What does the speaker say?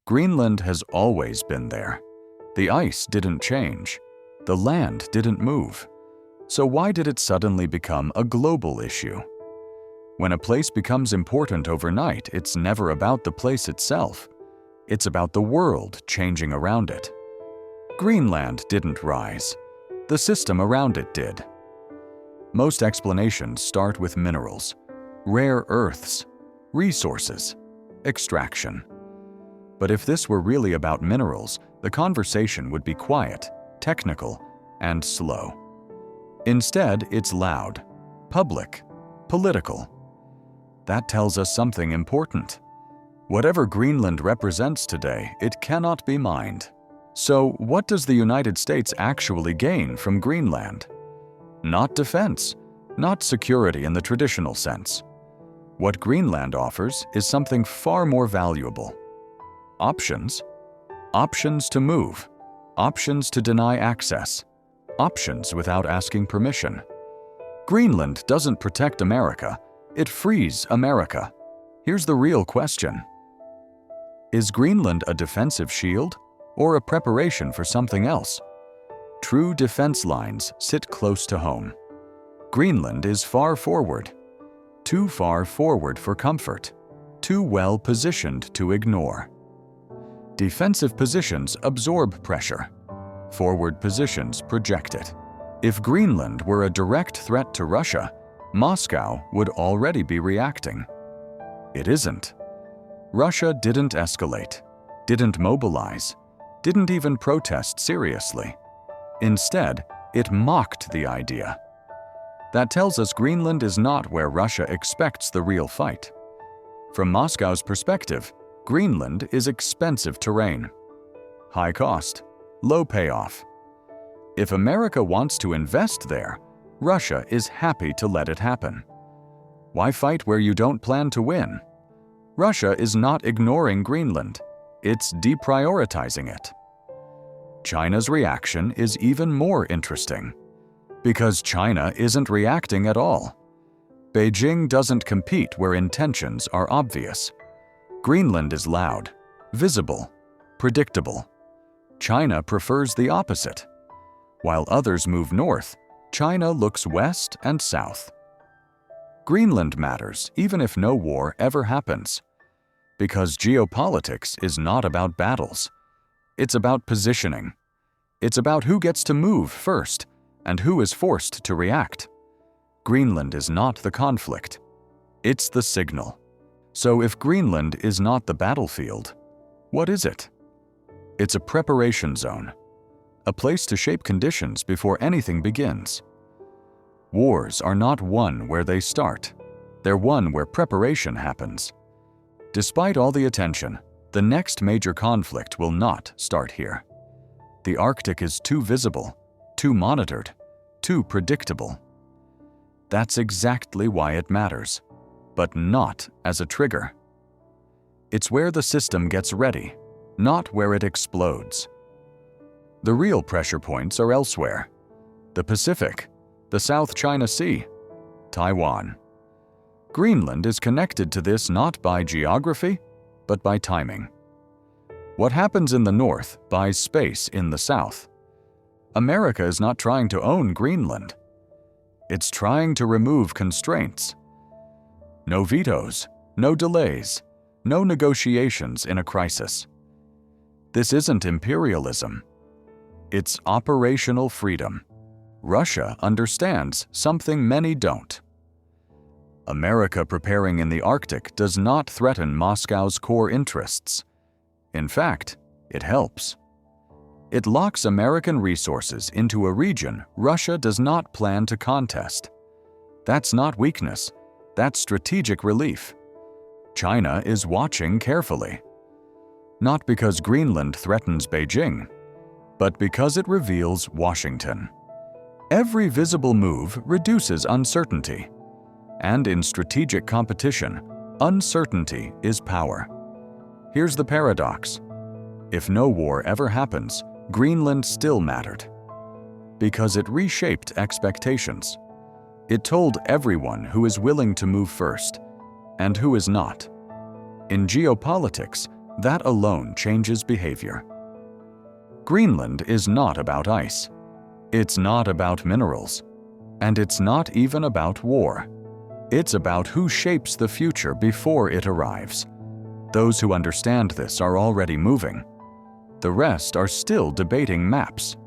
Greenland has always been there. The ice didn't change. The land didn't move. So why did it suddenly become a global issue? When a place becomes important overnight, it's never about the place itself. It's about the world changing around it. Greenland didn't rise. The system around it did. Most explanations start with minerals, rare earths, resources, extraction. But if this were really about minerals, the conversation would be quiet, technical, and slow. Instead, it's loud, public, political. That tells us something important. Whatever Greenland represents today, it cannot be mined. So, what does the United States actually gain from Greenland? Not defense, not security in the traditional sense. What Greenland offers is something far more valuable. Options. Options to move. Options to deny access. Options without asking permission. Greenland doesn't protect America, it frees America. Here's the real question. Is Greenland a defensive shield or a preparation for something else? True defense lines sit close to home. Greenland is far forward. Too far forward for comfort. Too well positioned to ignore. Defensive positions absorb pressure. Forward positions project it. If Greenland were a direct threat to Russia, Moscow would already be reacting. It isn't. Russia didn't escalate, didn't mobilize, didn't even protest seriously. Instead, it mocked the idea. That tells us Greenland is not where Russia expects the real fight. From Moscow's perspective, Greenland is expensive terrain. High cost, low payoff. If America wants to invest there, Russia is happy to let it happen. Why fight where you don't plan to win? Russia is not ignoring Greenland, it's deprioritizing it. China's reaction is even more interesting, because China isn't reacting at all. Beijing doesn't compete where intentions are obvious. Greenland is loud, visible, predictable. China prefers the opposite. While others move north, China looks west and south. Greenland matters even if no war ever happens. Because geopolitics is not about battles. It's about positioning. It's about who gets to move first and who is forced to react. Greenland is not the conflict. It's the signal. So if Greenland is not the battlefield, what is it? It's a preparation zone, a place to shape conditions before anything begins. Wars are not won where they start. They're won where preparation happens. Despite all the attention, the next major conflict will not start here. The Arctic is too visible, too monitored, too predictable. That's exactly why it matters, but not as a trigger. It's where the system gets ready, not where it explodes. The real pressure points are elsewhere: the Pacific, the South China Sea, Taiwan. Greenland is connected to this not by geography, but by timing. What happens in the north buys space in the south. America is not trying to own Greenland. It's trying to remove constraints. No vetoes, no delays, no negotiations in a crisis. This isn't imperialism. It's operational freedom. Russia understands something many don't. America preparing in the Arctic does not threaten Moscow's core interests. In fact, it helps. It locks American resources into a region Russia does not plan to contest. That's not weakness, that's strategic relief. China is watching carefully. Not because Greenland threatens Beijing, but because it reveals Washington. Every visible move reduces uncertainty. And in strategic competition, uncertainty is power. Here's the paradox. If no war ever happens, Greenland still mattered. Because it reshaped expectations. It told everyone who is willing to move first, and who is not. In geopolitics, that alone changes behavior. Greenland is not about ice. It's not about minerals. And it's not even about war. It's about who shapes the future before it arrives. Those who understand this are already moving. The rest are still debating maps.